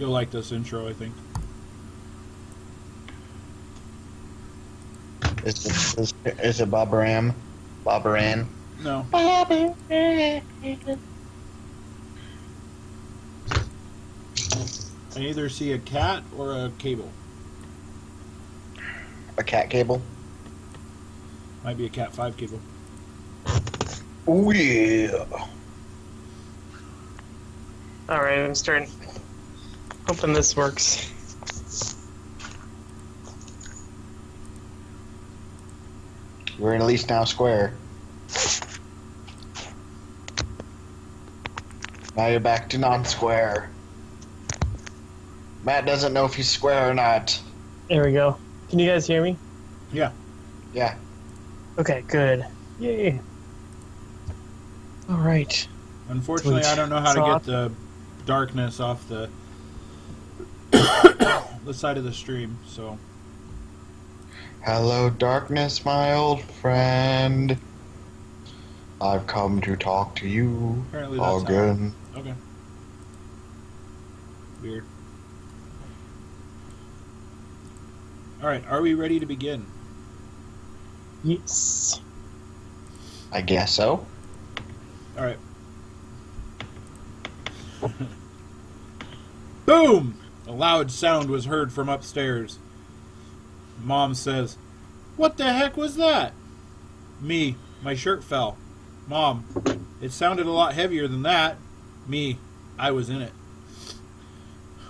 You'll like this intro, I think. Is it Bob Ram? Bob Ran? No. Bob Ran. I either see a cat or a cable. A cat cable? Might be a Cat 5 cable. Oh yeah. Alright, I'm starting. Hoping this works. We're in at least now square. Now you're back to non-square. Matt doesn't know if he's square or not. There we go. Can you guys hear me? Yeah. Yeah. Okay, good. Yay. Alright. Unfortunately, Sweet. I don't know how to So get the darkness off the the side of the stream, so... Hello, darkness, my old friend. I've come to talk to you Apparently that's again. Okay. Weird. Alright, are we ready to begin? Yes. I guess so. Alright. Boom! A loud sound was heard from upstairs. Mom says, "What the heck was that?" Me, my shirt fell. Mom, it sounded a lot heavier than that. Me, I was in it.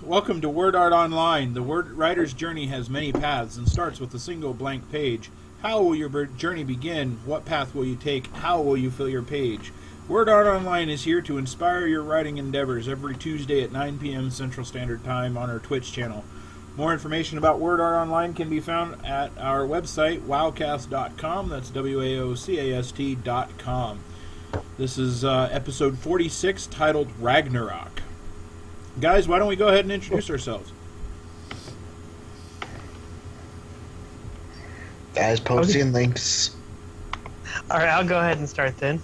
Welcome to Word Art Online. The word writer's journey has many paths and starts with a single blank page. How will your journey begin? What path will you take? How will you fill your page? Word Art Online is here to inspire your writing endeavors every Tuesday at 9 p.m. Central Standard Time on our Twitch channel. More information about Word Art Online can be found at our website, wowcast.com. That's WAOCAST.com. This is episode 46, titled Ragnerok. Guys, why don't we go ahead and introduce ourselves? Guys, posting links. Alright, I'll go ahead and start then.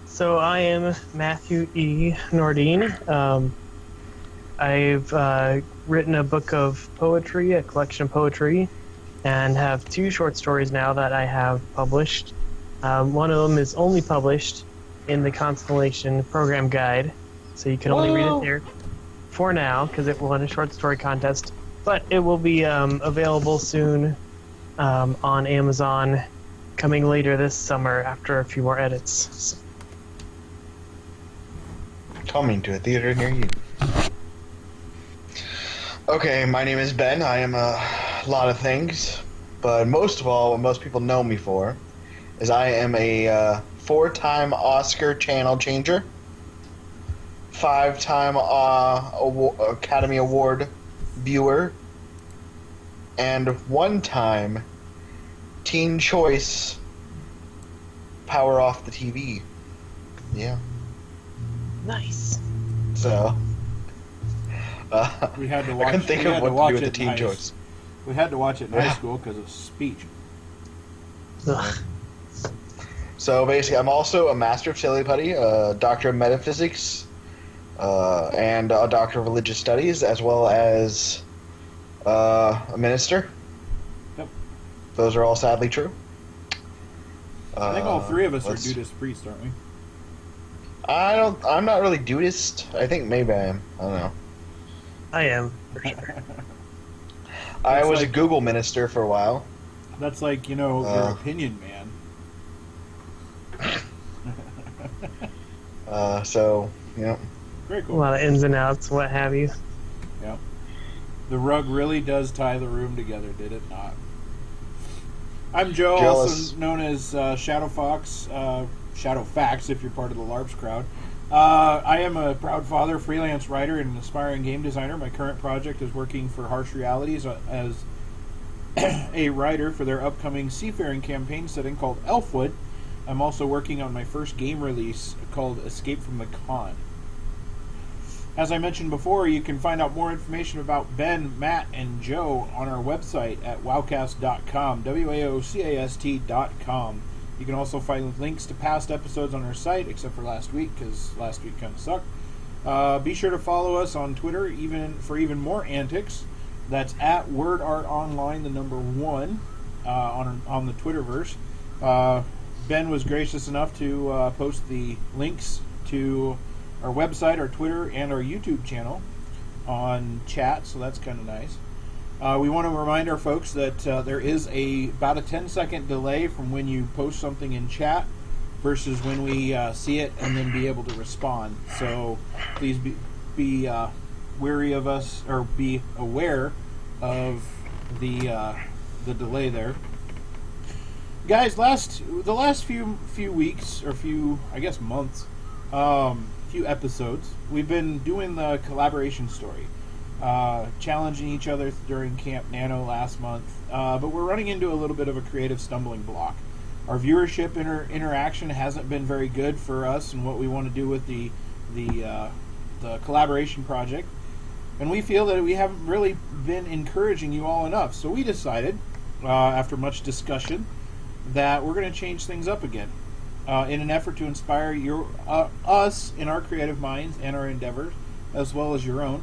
So I am Matthew E. Nordine. I've written a book of poetry, a collection of poetry, and have 2 short stories now that I have published. One of them is only published in the Constellation Program Guide, so you can only read it there for now, because it won a short story contest. But it will be available soon on Amazon, coming later this summer after a few more edits. So. Coming to a theater near you. Okay, my name is Ben. I am a lot of things, but most of all, what most people know me for is I am a 4-time Oscar channel changer, 5-time Academy Award viewer, and 1-time Teen Choice Power Off the TV. Yeah. Nice. So... We had to watch. I couldn't think of what to do with the Teen Choice. We had to watch it in high school because of speech. Ugh. So basically, I'm also a Master of Silly Putty, a Doctor of Metaphysics, and a Doctor of Religious Studies, as well as a minister. Yep. Those are all sadly true. I think all 3 of us are Dudist priests, aren't we? I'm not really Dudist. I think maybe I am. I don't know. I am, for sure. I was a Google minister for a while. That's like, your opinion, man. So, yeah. Very A cool. lot of ins and outs, what have you. Yeah. The rug really does tie the room together, did it not? I'm Joe, also known as Shadow Fox, Shadow Fax if you're part of the LARPs crowd. I am a proud father, freelance writer, and an aspiring game designer. My current project is working for Harsh Realities as a writer for their upcoming seafaring campaign setting called Elfwood. I'm also working on my first game release called Escape from the Con. As I mentioned before, you can find out more information about Ben, Matt, and Joe on our website at wowcast.com, WAOCAST.com. You can also find links to past episodes on our site, except for last week, because last week kind of sucked. Be sure to follow us on Twitter for even more antics. That's at WordArtOnline, the number 1, on the Twitterverse. Ben was gracious enough to post the links to our website, our Twitter, and our YouTube channel on chat, so that's kind of nice. We want to remind our folks that there is about a 10-second delay from when you post something in chat versus when we see it and then be able to respond. So please be wary of us, or be aware of the delay there. Guys, the last few weeks, or months, few episodes, we've been doing the collaboration story, challenging each other during Camp Nano last month, but we're running into a little bit of a creative stumbling block. Our viewership interaction hasn't been very good for us and what we want to do with the collaboration project, and we feel that we haven't really been encouraging you all enough. So we decided, after much discussion, that we're going to change things up again, in an effort to inspire us in our creative minds and our endeavors, as well as your own.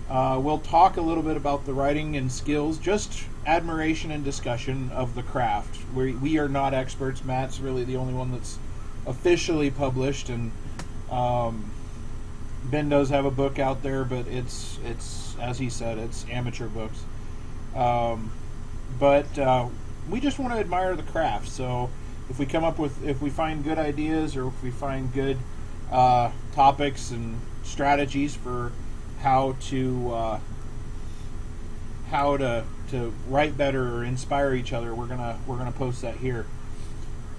We'll talk a little bit about the writing and skills, just admiration and discussion of the craft. We are not experts. Matt's really the only one that's officially published, and Ben does have a book out there, but it's as he said, it's amateur books. But we just want to admire the craft. So if we find good ideas, or if we find good topics and strategies for how to write better or inspire each other, we're gonna post that here.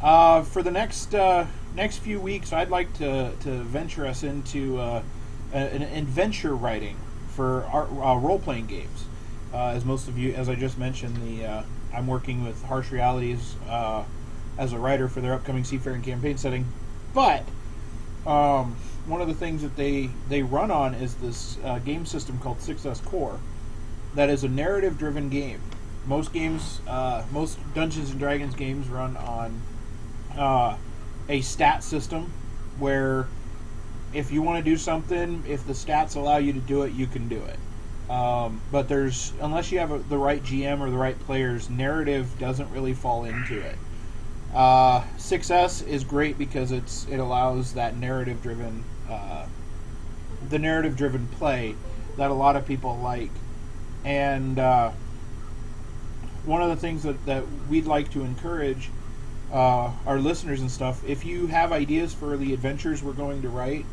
For the next few weeks, I'd like to venture us into an adventure writing for role-playing games. As most of you, as I just mentioned, I'm working with Harsh Realities as a writer for their upcoming Seafaring campaign setting, but one of the things that they run on is this game system called Success Core, that is a narrative-driven game. Most Dungeons and Dragons games run on a stat system, where if you want to do something, if the stats allow you to do it, you can do it. But unless you have the right GM or the right players, narrative doesn't really fall into it. Success is great because it allows that narrative-driven play that a lot of people like. And one of the things that we'd like to encourage our listeners and stuff, if you have ideas for the adventures we're going to write,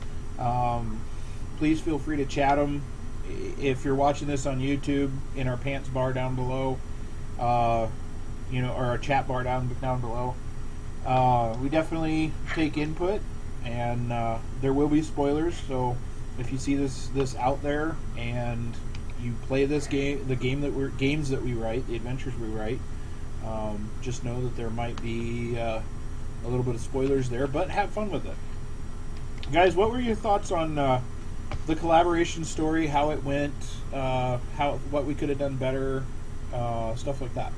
please feel free to chat them. If you're watching this on YouTube, in our pants bar down below, or our chat bar down below, we definitely take input, and there will be spoilers. So if you see this out there and you play this game, games that we write, the adventures we write, just know that there might be a little bit of spoilers there, but have fun with it. Guys, what were your thoughts on the collaboration story, how it went, what we could have done better, stuff like that?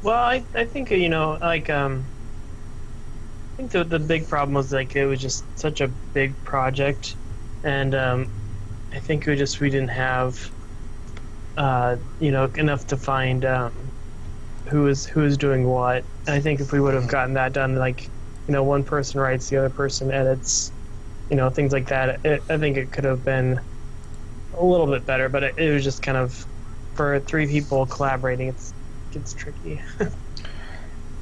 Well, I think I think the big problem was it was just such a big project, and I think we didn't have enough to find who was doing what. And I think if we would have gotten that done, one person writes, the other person edits, things like that, I think it could have been a little bit better. But it was just kind of, for 3 people collaborating, it's tricky.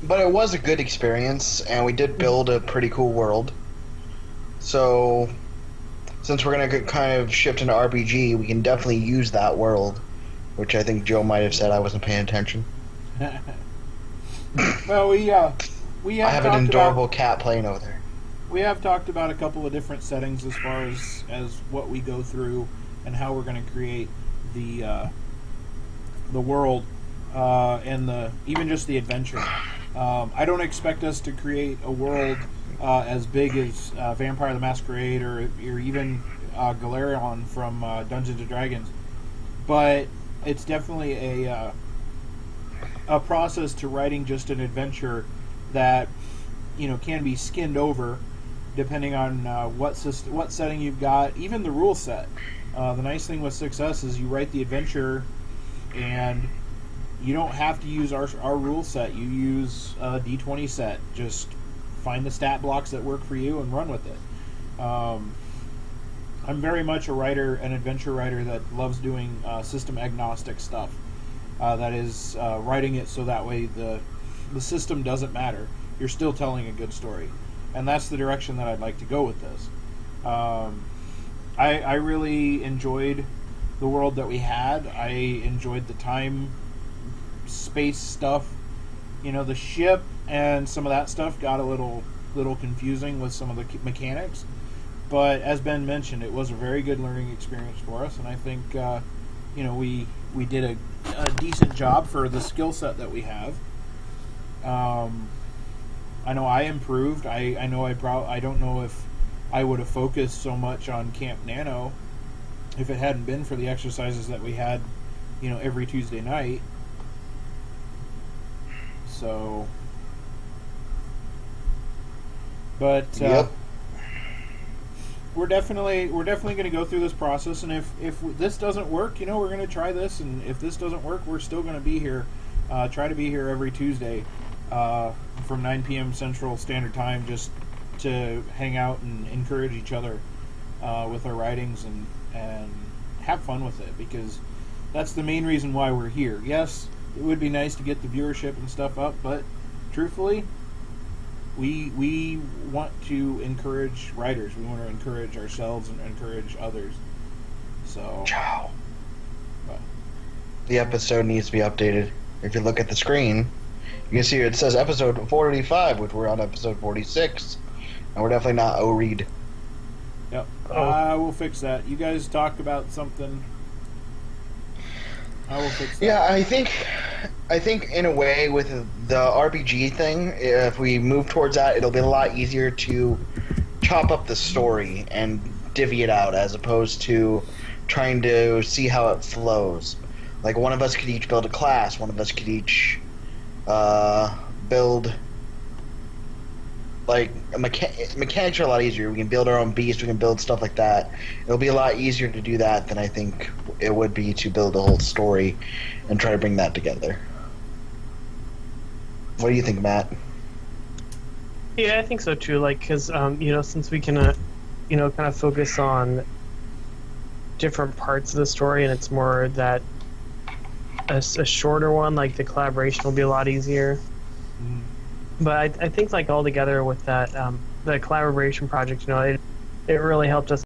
But it was a good experience, and we did build a pretty cool world. So, since we're going to kind of shift into RPG, we can definitely use that world, which I think Joe might have said I wasn't paying attention. Well, we have I have an adorable cat playing over there. We have talked about a couple of different settings as far as what we go through and how we're going to create the world, and even just the adventure. I don't expect us to create a world as big as Vampire the Masquerade or even Galerion from Dungeons & Dragons, but it's definitely a process to writing just an adventure that can be skinned over depending on what setting you've got, even the rule set. The nice thing with Success is you write the adventure, and you don't have to use our rule set. You use a D20 set. Just find the stat blocks that work for you and run with it. I'm very much an adventure writer that loves doing system agnostic stuff. That is writing it so that way the system doesn't matter. You're still telling a good story. And that's the direction that I'd like to go with this. I really enjoyed the world that we had. I enjoyed the time, space stuff. The ship and some of that stuff got a little confusing with some of the mechanics. But as Ben mentioned, it was a very good learning experience for us, and I think we did a decent job for the skill set that we have. I know I improved. I don't know if I would have focused so much on Camp Nano if it hadn't been for the exercises that we had, every Tuesday night. So, but Yep. we're definitely going to go through this process, and if this doesn't work, we're going to try this, and if this doesn't work, we're still going to be here. Try to be here every Tuesday from 9 p.m. Central Standard Time, just to hang out and encourage each other with our writings and have fun with it, because that's the main reason why we're here. Yes, it would be nice to get the viewership and stuff up, but truthfully, we want to encourage writers. We want to encourage ourselves and encourage others. So, Ciao. but, The episode needs to be updated. If you look at the screen, you can see it says episode 45, which we're on episode 46, and we're definitely not O-read. yep. Oh. We'll fix that. You guys talk about something. I will fix that. Yeah, I think in a way with the RPG thing, if we move towards that, it'll be a lot easier to chop up the story and divvy it out, as opposed to trying to see how it flows. Like, one of us could each build a class, one of us could each build, like, mechanics are a lot easier. We can build our own beast, we can build stuff like that. It'll be a lot easier to do that than I think it would be to build a whole story and try to bring that together. What do you think, Matt? Yeah, I think so too. Like, because since we can, kind of focus on different parts of the story, and it's more that a shorter one, like the collaboration will be a lot easier. Mm. But I think, like, all together with that, the collaboration project, it really helped us